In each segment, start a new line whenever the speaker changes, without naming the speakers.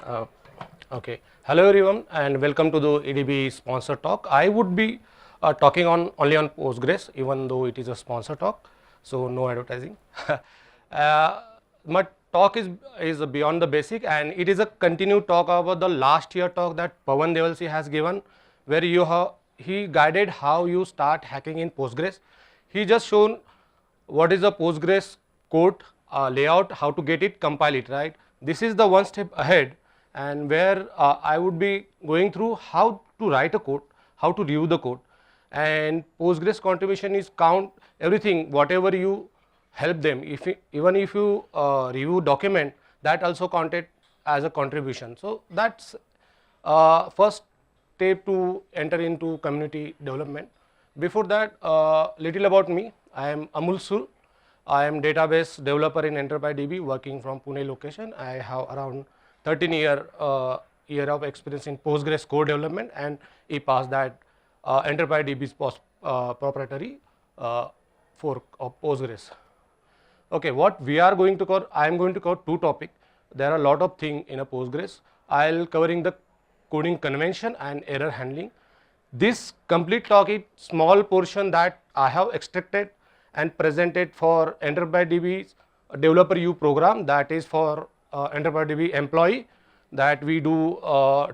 Uh, okay. Hello everyone and welcome to the EDB sponsor talk. I would be talking only on Postgres, even though it is a sponsor talk, so no advertising. My talk is beyond the basic, and it is a continued talk about the last year talk that Pavan Deolasee has given, where he guided how you start hacking in Postgres. He just shown what is the Postgres code layout, how to get it, compile it, right. This is the one step ahead, and where I would be going through how to write a code, how to review the code, and Postgres contribution is count everything, whatever you help them. Even if you review document, that also counted as a contribution. So that's first step to enter into community development. Before that, little about me. I am Amul Sul. I am database developer in Enterprise DB working from Pune location. I have around 13 year of experience in Postgres core development, and he passed that Enterprise DB's proprietary fork of Postgres. Okay, what we are going to cover, I am going to cover two topics. There are a lot of things in a Postgres. I'll covering the coding convention and error handling. This complete talk is small portion that I have extracted and presented for Enterprise DB developer U program, that is for Enterprise DB employee, that we do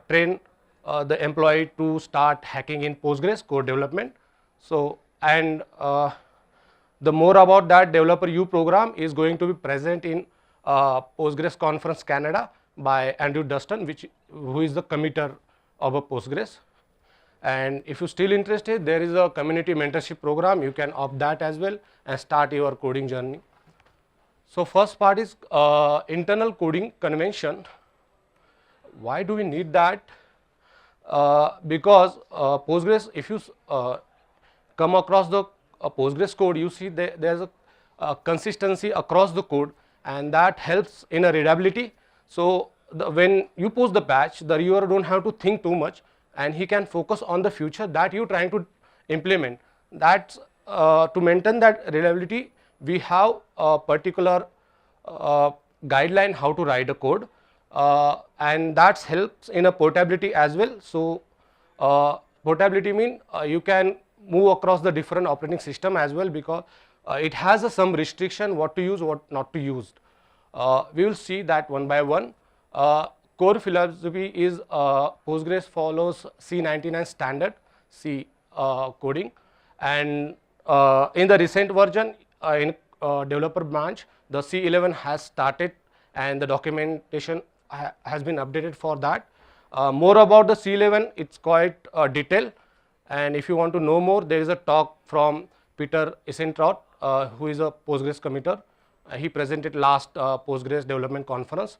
train the employee to start hacking in Postgres core development. So, and the more about that developer U program is going to be present in Postgres Conference Canada by Andrew Dustin, who is the committer of a Postgres. And if you still interested, there is a community mentorship program. You can opt that as well and start your coding journey. So first part is internal coding convention. Why do we need that? Because Postgres, if you come across the Postgres code, you see there's a consistency across the code, and that helps in a readability. So when you post the patch, the reviewer don't have to think too much, and he can focus on the future that you trying to implement. That's to maintain that reliability, we have a particular guideline how to write a code, and that helps in a portability as well. So portability mean you can move across the different operating system as well, because it has some restriction what to use, what not to use. We will see that one by one. Core philosophy is Postgres follows C99 standard C coding, and in the recent version in developer branch, the C11 has started, and the documentation has been updated for that. More about the C11, it's quite detailed, and if you want to know more, there is a talk from Peter Isentrout, who is a Postgres committer. He presented last Postgres development conference.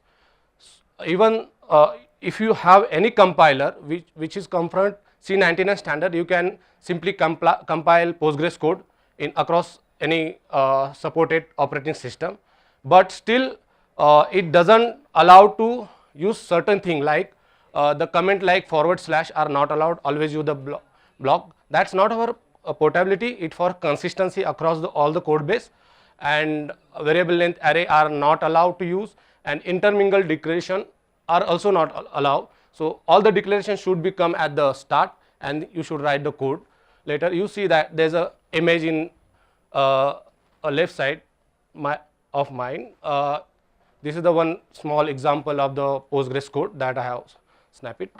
Even if you have any compiler which is come from C99 standard, you can simply compile Postgres code in across any supported operating system, but still it doesn't allow to use certain thing like the comment like / are not allowed, always use the block. That's not our portability, it for consistency across all the code base, and variable length array are not allowed to use, and intermingled declaration are also not allowed. So all the declarations should become at the start, and you should write the code later. You see that there's a image in a left side of mine. This is the one small example of the Postgres code that I have snapped it.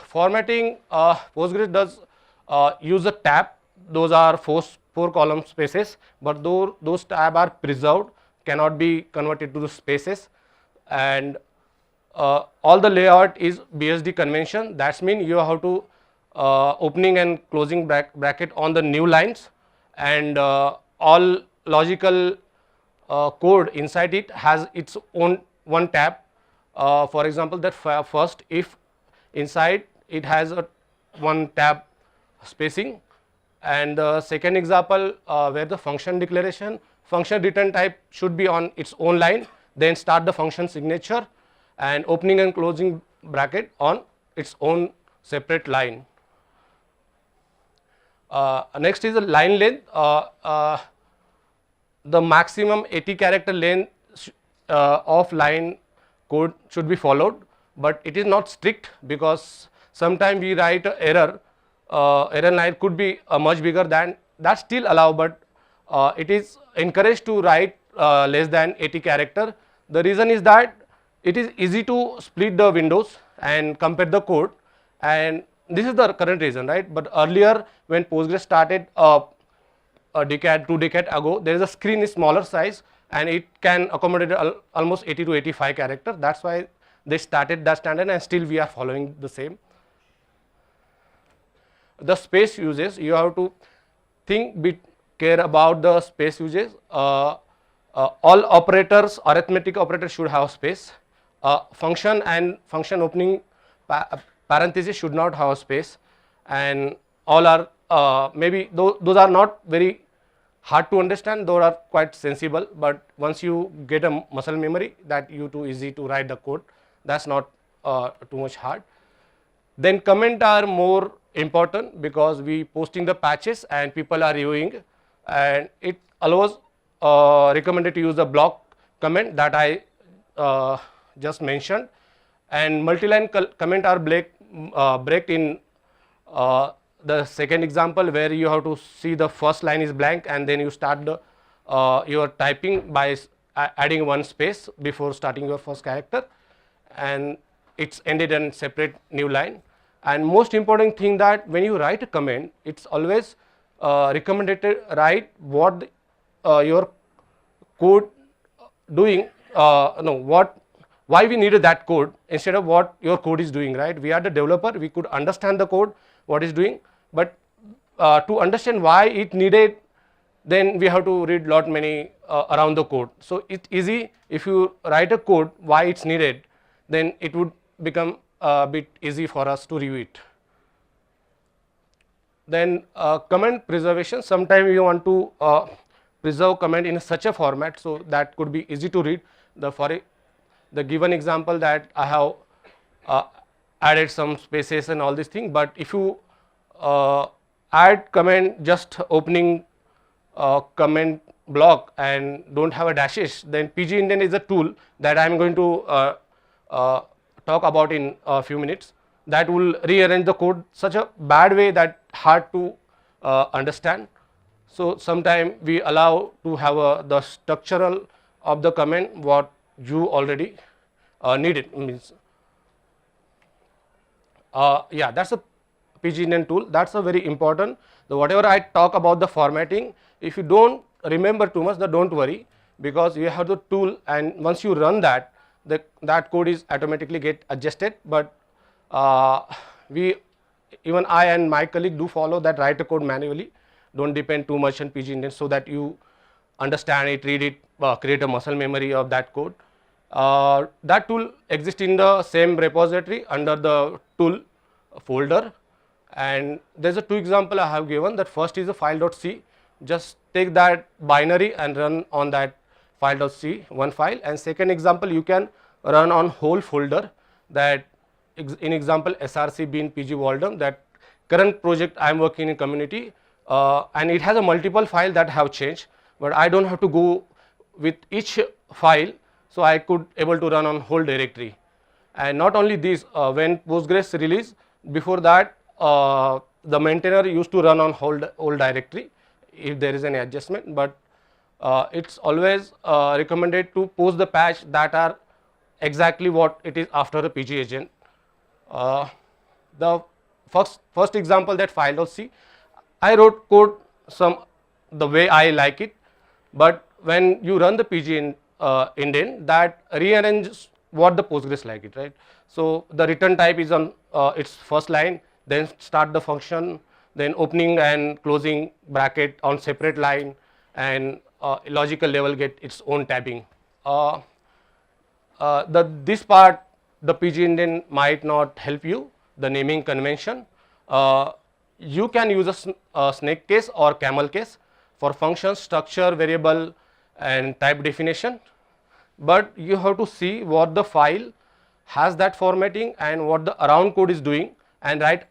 Formatting, Postgres does use a tab. Those are four column spaces, but those tab are preserved, cannot be converted to the spaces, and all the layout is BSD convention. That's mean you have to opening and closing bracket on the new lines, and all logical code inside it has its own one tab. For example, that first if inside it has a one tab spacing, and the second example where the function declaration, function return type should be on its own line, then start the function signature, and opening and closing bracket on its own separate line. Next is the line length. The maximum 80 character length of line code should be followed, but it is not strict, because sometimes we write a error, error line could be much bigger than that, still allow, but it is encouraged to write less than 80 character. The reason is that it is easy to split the windows and compare the code, and this is the current reason, right? But earlier when Postgres started a decade, 2 decades ago, there is a screen is smaller size and it can accommodate almost 80 to 85 characters. That's why they started that standard, and still we are following the same. The space uses, you have to care about the space uses. All operators, arithmetic operators should have space. Function and function opening parenthesis should not have space, and all are maybe those are not very hard to understand, those are quite sensible, but once you get a muscle memory that you too easy to write the code, that's not too much hard. Then comment are more important, because we posting the patches and people are reviewing, and it allows recommended to use the block comment that I just mentioned, and multi-line comment are break in the second example, where you have to see the first line is blank and then you start the your typing by adding one space before starting your first character, and it's ended in separate new line. And most important thing, that when you write a comment, it's always recommended to write what your code doing, why we needed that code instead of what your code is doing, right? We are the developer, we could understand the code, what is doing, but to understand why it needed, then we have to read lot many around the code. So it's easy if you write a code why it's needed, then it would become a bit easy for us to review it. Then comment preservation, sometimes you want to preserve comment in such a format so that could be easy to read. The given example that I have added some spaces and all these things, but if you add comment just opening comment block and don't have a dashes, then PGIndent is a tool that I am going to talk about in a few minutes, that will rearrange the code such a bad way that hard to understand. So sometimes we allow to have the structural of the comment what you already needed, means yeah, that's a PGIndent tool, that's a very important. So whatever I talk about the formatting, if you don't remember too much, then don't worry, because you have the tool, and once you run that, that code is automatically get adjusted. But even I and my colleague do follow that, write the code manually, don't depend too much on PGIndent, so that you understand it, read it, create a muscle memory of that code. That tool exists in the same repository under the tool folder, and there's a two example I have given. That first is a file.c, just take that binary and run on that file.c one file, and second example you can run on whole folder, that in example src bin pg Waldom, that current project I am working in community, and it has a multiple file that have changed, but I don't have to go with each file, so I could able to run on whole directory. And not only this, when Postgres release, before that the maintainer used to run on whole directory if there is any adjustment, but it's always recommended to post the patch that are exactly what it is after the PG agent. The first example, that file.c, I wrote code the way I like it, but when you run the PG indent, that rearranges what the Postgres like it, right? So the return type is on its first line, then start the function, then opening and closing bracket on separate line, and logical level get its own tabbing. This part the PGIndent might not help you, the naming convention. You can use a snake case or camel case for function, structure, variable and type definition, but you have to see what the file has that formatting and what the around code is doing, and write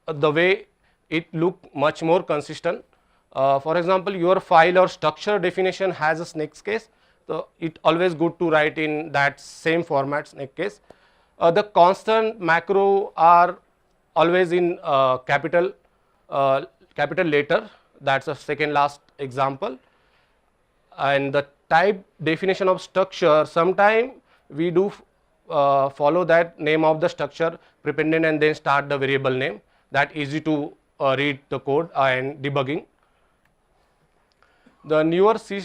the way it look much more consistent. For example, your file or structure definition has a snake case, So it always good to write in that same format in case. The constant macro are always in capital letter, that's the second last example. And the type definition of structure, sometime we do follow that name of the structure prependent and then start the variable name, that easy to read the code and debugging. The newer C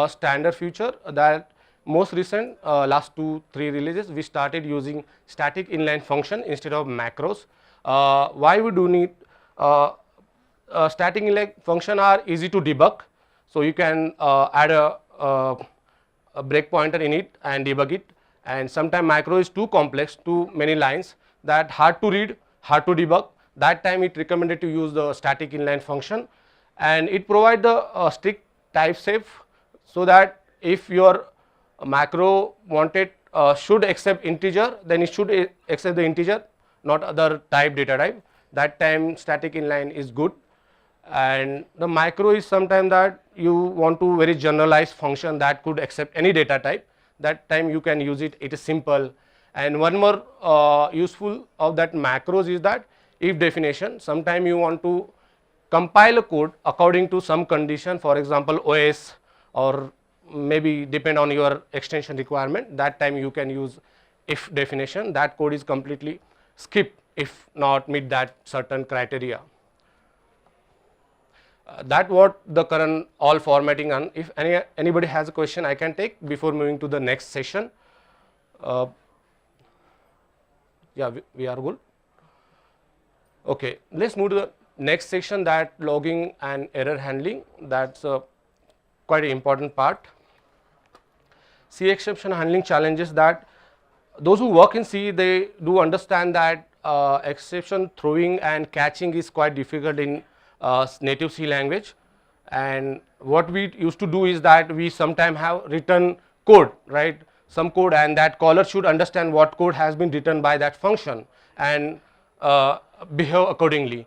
standard feature, that most recent last 2-3 releases we started using static inline function instead of macros. Why we do need static inline function are easy to debug, so you can add a breakpointer in it and debug it, and sometimes macro is too complex, too many lines, that hard to read, hard to debug, that time it recommended to use the static inline function, and it provide the strict type safe, so that if your macro wanted should accept integer, then it should accept the integer, not other type data type, that time static inline is good. And the macro is sometimes that you want to very generalized function that could accept any data type, that time you can use it, it is simple. And one more useful of that macros is that if definition, sometime you want to compile a code according to some condition, for example OS, or maybe depend on your extension requirement, that time you can use if definition, that code is completely skipped if not meet that certain criteria. That what the current all formatting, and if anybody has a question I can take before moving to the next session. Yeah, we are good. Okay, let's move to the next section, that logging and error handling, that's quite an important part. C exception handling challenges, that those who work in C, they do understand that exception throwing and catching is quite difficult in native C language. And what we used to do is that we sometimes have written code, right, some code, and that caller should understand what code has been written by that function and behave accordingly.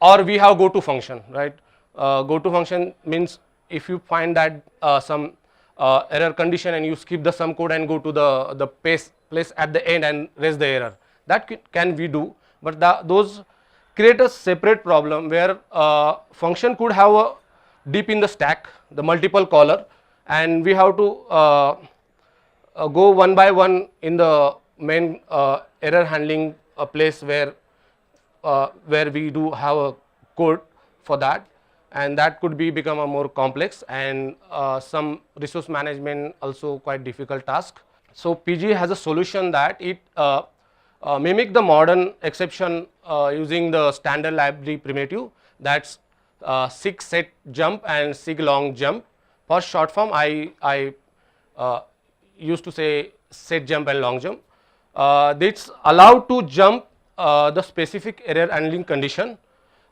Or we have go to function, right, go to function means if you find that some error condition and you skip the some code and go to the place at the end and raise the error, that can we do, but those create a separate problem where function could have a deep in the stack, the multiple caller, and we have to go one by one in the main error handling place where we do have a code for that, and that could be become a more complex and some resource management also quite difficult task. So PG has a solution that it mimic the modern exception using the standard library primitive, that's sig set jump and sig long jump. For short form I used to say set jump and long jump. It's allowed to jump the specific error handling condition.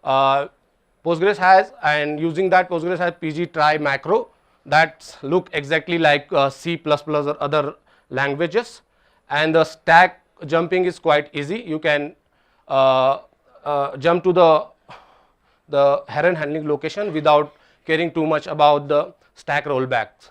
Postgres has, and using that Postgres has PG try macro that look exactly like C++ or other languages, and the stack jumping is quite easy. You can jump to the error handling location without caring too much about the stack rollbacks.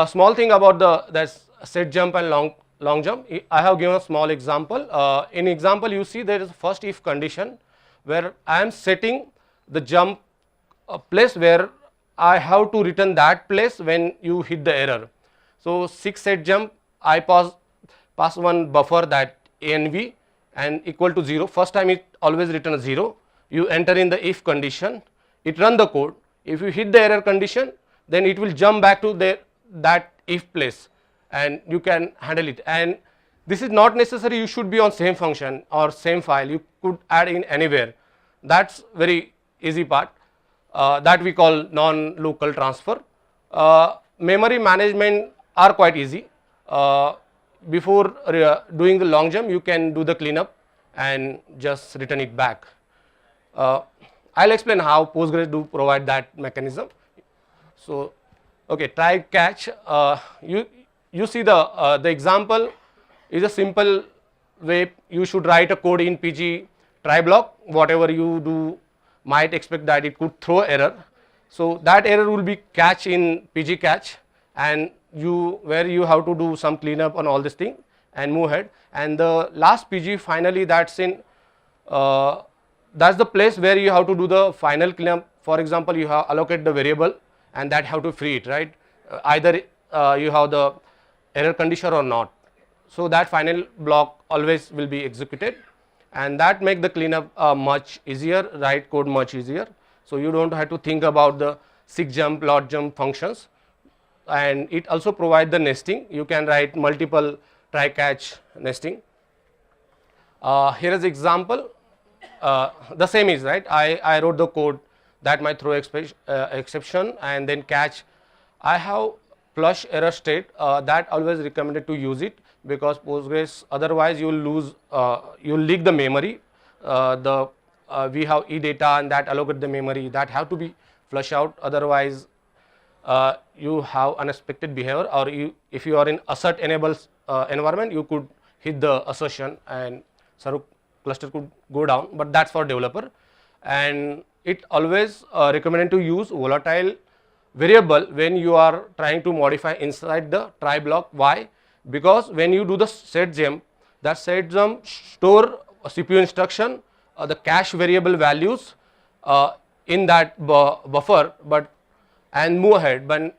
Small thing about that's set jump and long jump. I have given a small example. In example, you see there is first if condition where I am setting the jump place where I have to return that place when you hit the error. So sig set jump, I pass one buffer that ANV and equal to 0. First time it always return a 0. You enter in the if condition, it run the code. If you hit the error condition, then it will jump back to that if place, and you can handle it. And this is not necessary you should be on same function or same file, you could add in anywhere. That's very easy part that we call non-local transfer. Memory management are quite easy. Before doing the long jump, you can do the cleanup and just return it back. I'll explain how Postgres do provide that mechanism. So, okay, try catch. You see the example is a simple way you should write a code in PG try block. Whatever you do, might expect that it could throw error. So that error will be catch in PG catch, and where you have to do some cleanup on all this thing and move ahead. And the last PG finally, that's the place where you have to do the final cleanup. For example, you have allocate the variable and that have to free it, right? Either you have the error condition or not. So that final block always will be executed, and that make the cleanup much easier, write code much easier. So you don't have to think about the seek jump, lot jump functions, and it also provide the nesting. You can write multiple try catch nesting. Here is example. The same is right. I wrote the code that might throw exception and then catch. I have flush error state that always recommended to use it, because Postgres otherwise you will lose, you will leak the memory. We have e-data and that allocate the memory, that have to be flush out, otherwise you have unexpected behavior, or if you are in assert enabled environment, you could hit the assertion and server cluster could go down, but that's for developer. And it always recommended to use volatile variable when you are trying to modify inside the try block. Why? Because when you do the set jump, that set jump store a CPU instruction, the cache variable values in that buffer, and move ahead. But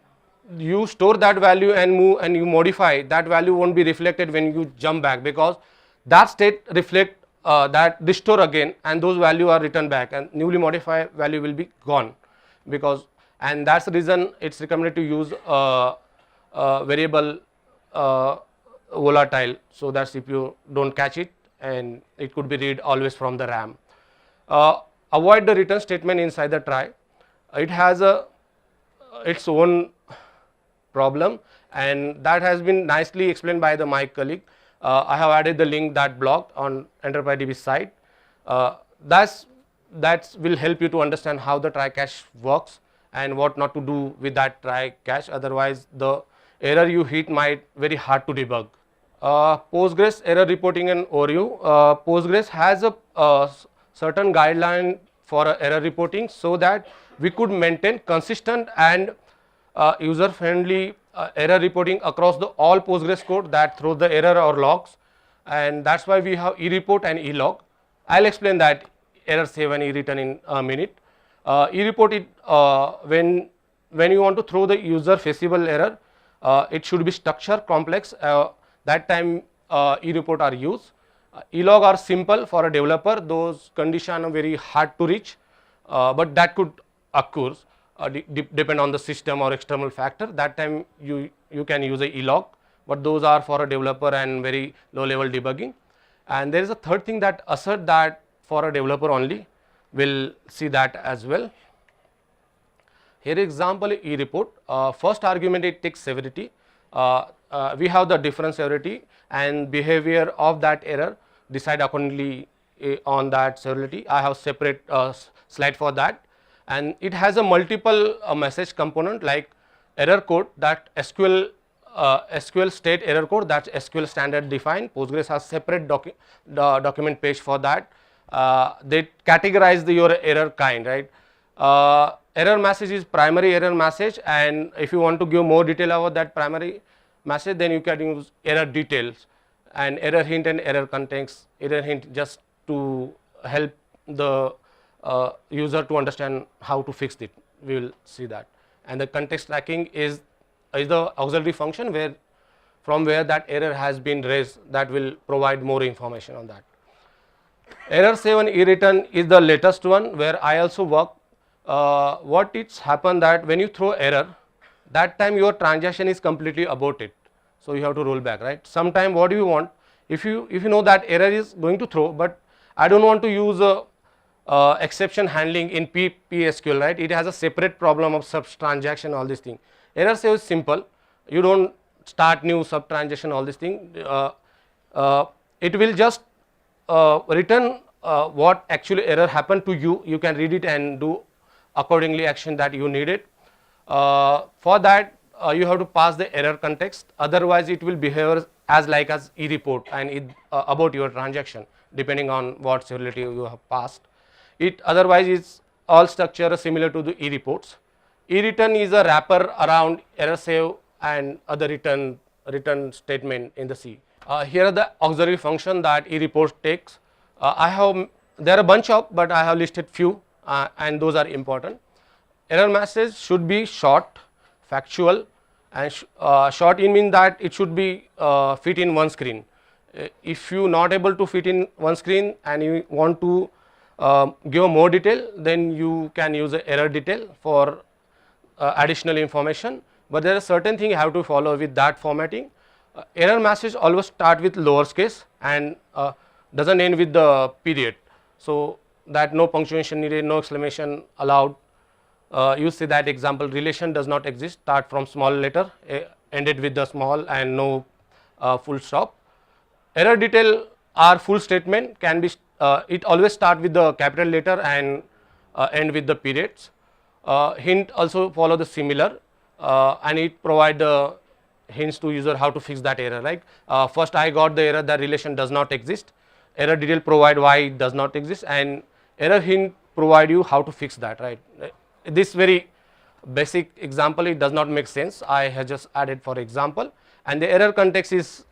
you store that value and move and you modify, that value won't be reflected when you jump back, because that state reflect that restore again, and those value are returned back, and newly modified value will be gone. Because, and that's the reason it's recommended to use variable volatile, so that CPU don't catch it and it could be read always from the RAM. Avoid the return statement inside the try. It has its own problem, and that has been nicely explained by my colleague. I have added the link, that blog on EnterpriseDB site. That will help you to understand how the try catch works and what not to do with that try catch. Otherwise, the error you hit might very hard to debug. Postgres error reporting and overview. Postgres has a certain guideline for error reporting, so that we could maintain consistent and user friendly error reporting across the all Postgres code that throws the error or logs, and that's why we have e-report and e-log. I'll explain that error save and e-return in a minute. E-report, it when you want to throw the user feasible error, it should be structure complex. That time e-report are used. E-log are simple for a developer. Those conditions are very hard to reach, but that could occur. Depend on the system or external factor. That time you can use a e-log, but those are for a developer and very low level debugging. And there is a third thing that assert that for a developer only. We'll see that as well. Here example e-report. First argument, it takes severity. We have the different severity, and behavior of that error decide accordingly on that severity. I have separate slide for that. And it has a multiple message component like error code, that SQL state error code, that's SQL standard defined. Postgres has separate document page for that. They categorize your error kind, right? Error message is primary error message, and if you want to give more detail about that primary message, then you can use error details and error hint and error context. Error hint just to help the user to understand how to fix it. We will see that. And the context tracking is the auxiliary function from where that error has been raised, that will provide more information on that. Error save and e-return is the latest one where I also work. What it's happened that when you throw error, that time your transaction is completely aborted. So you have to roll back, right? Sometime what do you want? If you know that error is going to throw, but I don't want to use exception handling in PSQL, right? It has a separate problem of sub transaction, all these things. Error save is simple. You don't start new sub transaction, all these things. It will just return what actually error happened to you. You can read it and do accordingly action that you needed. For that you have to pass the error context, otherwise it will behave as e-report and about your transaction depending on what severity you have passed. It otherwise is all structure similar to the e-reports. E-return is a wrapper around error save and other return statement in the C. Here are the auxiliary function that eReport takes. There are a bunch of, but I have listed few, and those are important. Error message should be short, factual, and short in mean that it should be fit in one screen. If you not able to fit in one screen and you want to give a more detail, then you can use a error detail for additional information, but there are certain thing you have to follow with that formatting. Error message always start with lower case and doesn't end with the period, so that no punctuation needed, no exclamation allowed. You see that example, relation does not exist, start from small letter, ended with the small and no full stop. Error detail are full statement, can be it always start with the capital letter and end with the periods. Hint also follow the similar, and it provide the hints to user how to fix that error. Like first I got the error that relation does not exist, error detail provide why it does not exist, and error hint provide you how to fix that, right. This very basic example, it does not make sense, I have just added for example, and the error context is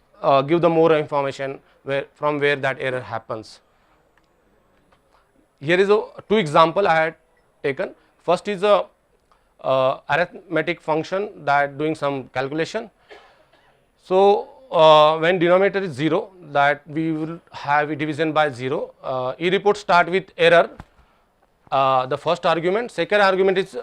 give the more information from where that error happens. Here is two example I had taken. First is a arithmetic function that doing some calculation. So when denominator is 0, that we will have a division by 0. eReport start with error, the first argument. Second argument is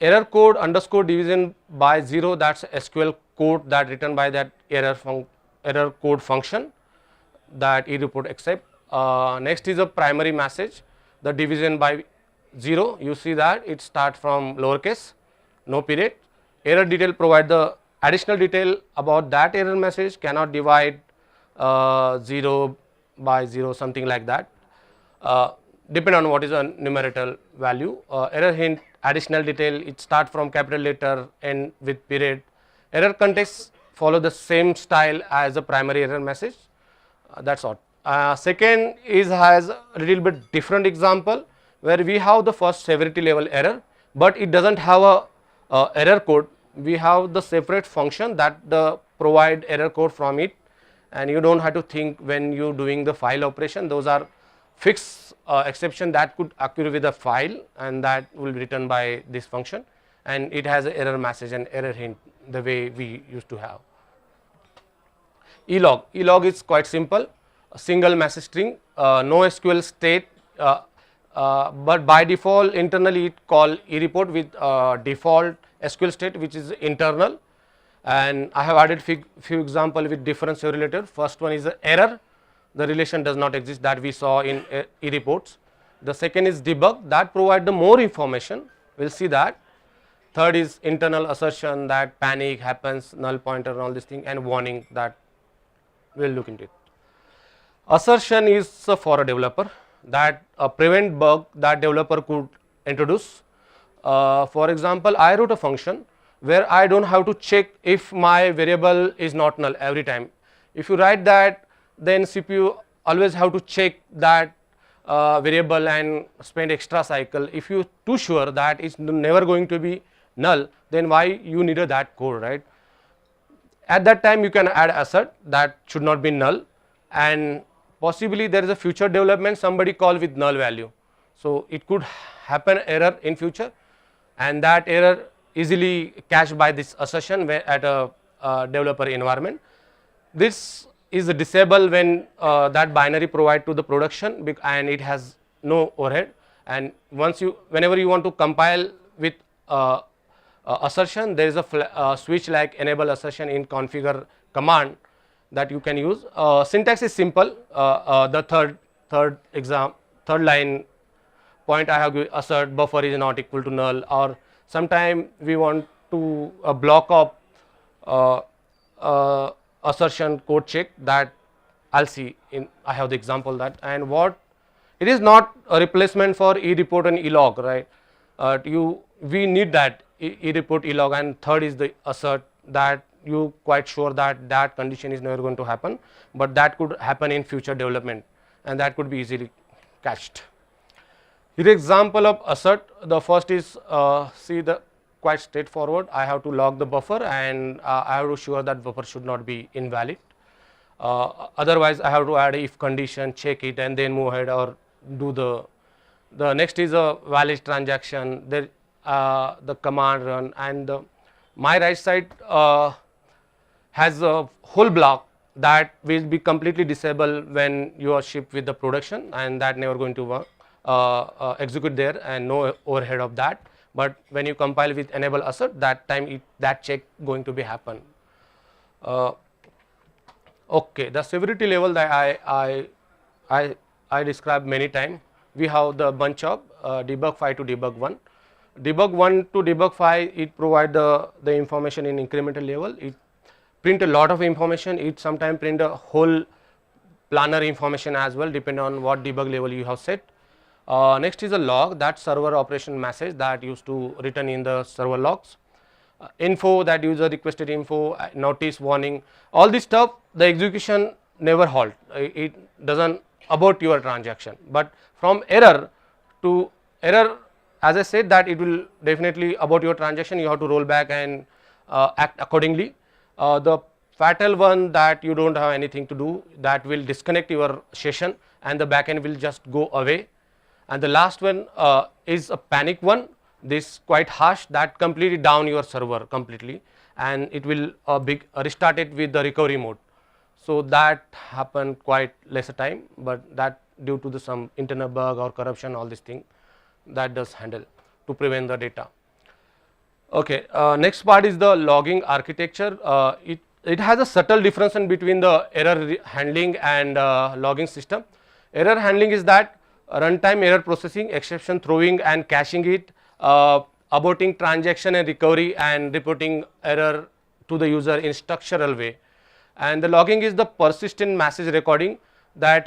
error code underscore division by 0, that's SQL code that written by that error code function that eReport accept. Next is a primary message, the division by 0, you see that it start from lowercase, no period. Error detail provide the additional detail about that error message, cannot divide 0 by 0, something like that, depend on what is a numerical value. Error hint, additional detail, it start from capital letter, end with period. Error context follow the same style as a primary error message, that's all. Second is has a little bit different example, where we have the first severity level error, but it doesn't have a error code. We have the separate function that provide error code from it, and you don't have to think when you doing the file operation. Those are fixed exception that could occur with a file, and that will be written by this function, and it has an error message and error hint the way we used to have. Elog is quite simple, a single message string, no SQL state, but by default internally it call eReport with default SQL state which is internal, and I have added few example with different related. First one is error, the relation does not exist, that we saw in eReports. The second is debug, that provide the more information, we will see that. Third is internal assertion, that panic happens, null pointer and all this thing, and warning, that we will look into it. Assertion is for a developer, that prevent bug that developer could introduce. For example, I wrote a function where I don't have to check if my variable is not null every time. If you write that, then CPU always have to check that variable and spend extra cycle. If you too sure that it's never going to be null, then why you need that code, right? At that time you can add assert that should not be null, and possibly there is a future development somebody call with null value. So it could happen error in future, and that error easily cached by this assertion at a developer environment. This is disabled when that binary provide to the production, and it has no overhead, and whenever you want to compile with assertion, there is a switch like enable assertion in configure command that you can use. Syntax is simple, the third line point I have given assert buffer is not equal to null, or sometime we want to block up assertion code check, that I'll see in, I have the example that, and what it is not a replacement for eReport and elog, right. We need that eReport elog, and third is the assert, that you quite sure that that condition is never going to happen, but that could happen in future development, and that could be easily cached. Here example of assert, the first is see the quite straightforward. I have to log the buffer, and I have to sure that buffer should not be invalid. Otherwise, I have to add if condition, check it, and then move ahead or do the next is a valid transaction. There the command run, and my right side has a whole block that will be completely disabled when you are shipped with the production, and that never going to work, execute there, and no overhead of that. But when you compile with enable assert, that time that check going to be happen. Okay, the severity level that I described many times. We have the bunch of debug 5 to debug 1. Debug 1 to debug 5, it provide the information in incremental level. It print a lot of information. It sometimes print a whole planner information as well, depending on what debug level you have set. Next is a log, that server operation message that used to written in the server logs. Info, that user requested info, notice, warning, all this stuff, the execution never halt. It doesn't abort your transaction. But from error to error, as I said, that it will definitely abort your transaction. You have to roll back and act accordingly. The fatal one, that you don't have anything to do, that will disconnect your session and the backend will just go away. And the last one is a panic one. This quite harsh, that completely down your server completely, and it will restart it with the recovery mode. So that happened quite lesser time, but that due to some internal bug or corruption, all this thing that does handle to prevent the data. Okay, next part is the logging architecture. It has a subtle difference in between the error handling and logging system. Error handling is that runtime error processing, exception throwing and caching it, aborting transaction and recovery, and reporting error to the user in structural way. And the logging is the persistent message recording that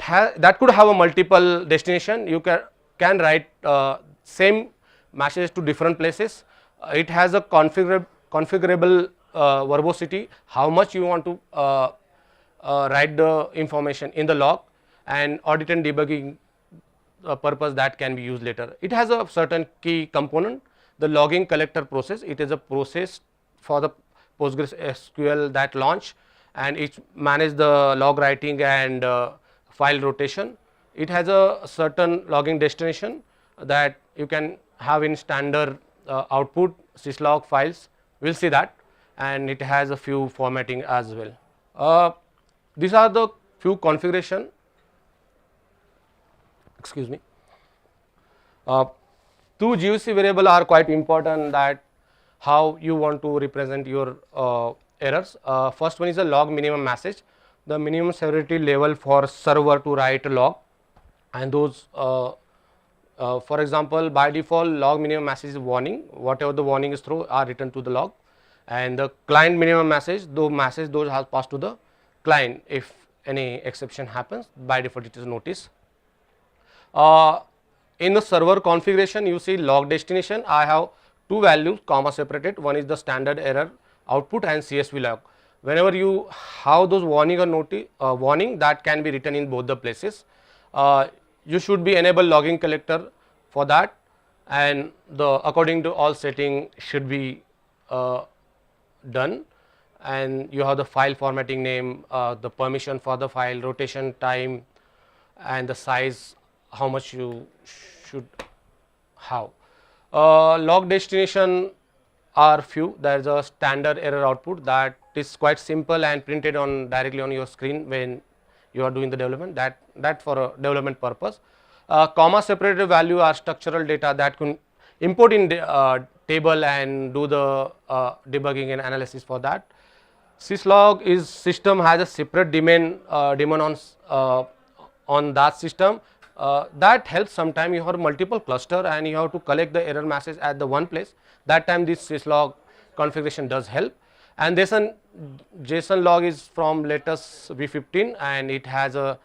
could have a multiple destination. You can write same messages to different places. It has a configurable verbosity, how much you want to write the information in the log, and audit and debugging purpose that can be used later. It has a certain key component, the logging collector process. It is a process for the PostgreSQL that launch, and it manage the log writing and file rotation. It has a certain logging destination that you can have in standard output syslog files. We'll see that, and it has a few formatting as well. These are the few configuration. Excuse me. Two GUC variable are quite important, that how you want to represent your errors. First one is a log minimum message, the minimum severity level for server to write a log, and those for example, by default log minimum message is warning, whatever the warning is through are written to the log, and the client minimum message, those has passed to the client. If any exception happens, by default it is notice. In the server configuration, you see log destination, I have two values comma separated. One is the standard error output and CSV log. Whenever you have those warning or warning, that can be written in both the places. You should be enable logging collector for that, and according to all setting should be done, and you have the file formatting name, the permission for the file, rotation time, and the size, how much you should have. Log destination are few. There is a standard error output that is quite simple and printed on directly on your screen when you are doing the development, that for a development purpose. Comma separated value are structural data that can import in table and do the debugging and analysis for that. Syslog is system has a separate daemon on that system. That helps. Sometime you have multiple cluster and you have to collect the error message at the one place. That time this syslog configuration does help. And JSON log is from latest V15, and it has a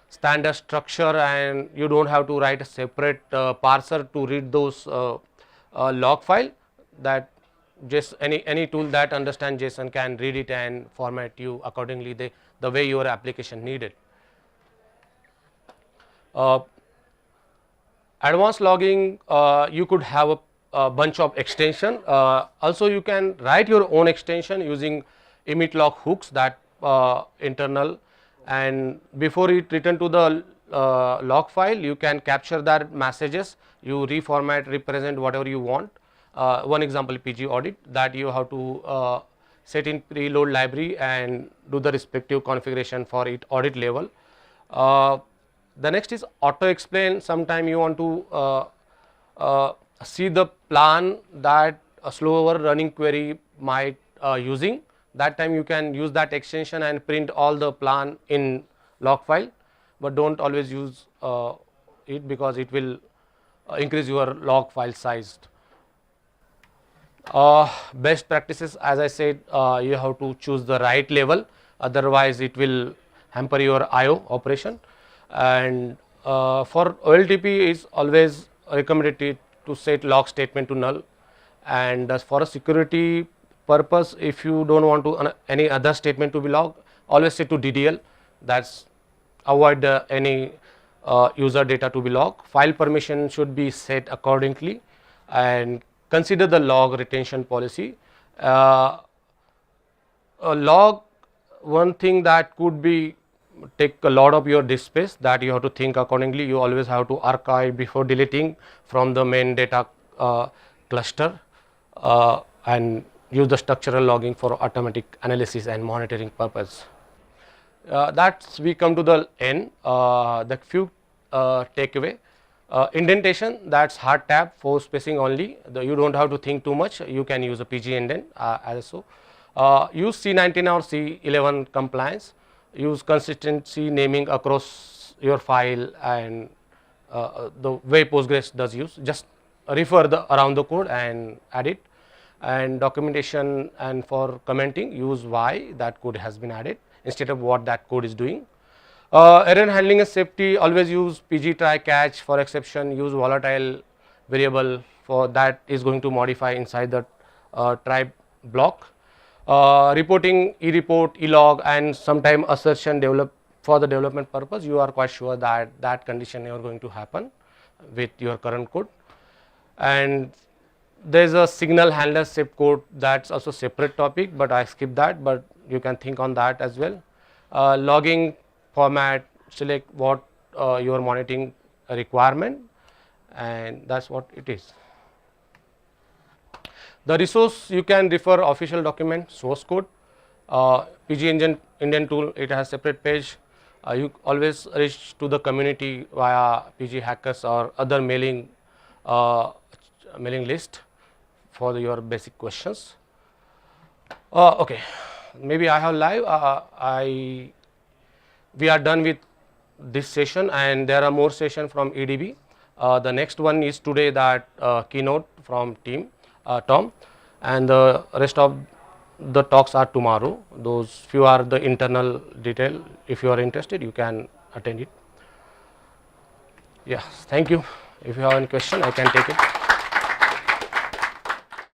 standard structure, and you don't have to write a separate parser to read those log file. That just any tool that understands JSON can read it and format you accordingly the way your application needed. Advanced logging, you could have a bunch of extension. Also you can write your own extension using emit log hooks that internal, and before it return to the log file you can capture that messages, you reformat, represent whatever you want. One example PG audit that you have to set in preload library and do the respective configuration for it audit level. The next is auto explain. Sometime you want to see the plan that a slower running query might using, that time you can use that extension and print all the plan in log file, but don't always use it because it will increase your log file size. Best practices, as I said, you have to choose the right level, otherwise it will hamper your IO operation. And for OLTP is always recommended to set log statement to null, and as for a security purpose, if you don't want to any other statement to be logged, always set to DDL, that's avoid any user data to be logged. File permission should be set accordingly, and consider the log retention policy. A log, one thing that could be take a lot of your disk space, that you have to think accordingly. You always have to archive before deleting from the main data cluster, and use the structural logging for automatic analysis and monitoring purpose. That's we come to the end. The few takeaway. Indentation, that's hard tab for spacing only. You don't have to think too much. You can use a PG indent as so. Use C19 or C11 compliance. Use consistency naming across your file, and the way Postgres does use. Just refer around the code and add it. And documentation and for commenting, use why that code has been added instead of what that code is doing. Error handling and safety, always use PG try catch. For exception, use volatile variable for that is going to modify inside the try block. Reporting e-report, e-log, and sometime assertion develop for the development purpose. You are quite sure that that condition is going to happen with your current code. And there is a signal handler shape code, that's also separate topic, but I skip that, but you can think on that as well. Logging format, select what your monitoring requirement, and that's what it is. The resource, you can refer official document, source code, PG indent tool, it has separate page. You always reach to the community via PG hackers or other mailing list for your basic questions. Okay, maybe I have live. We are done with this session, and there are more sessions from EDB. The next one is today, that keynote from Tom, and the rest of the talks are tomorrow. Those few are the internal detail. If you are interested, you can attend it. Yes, thank you. If you have any question, I can take it.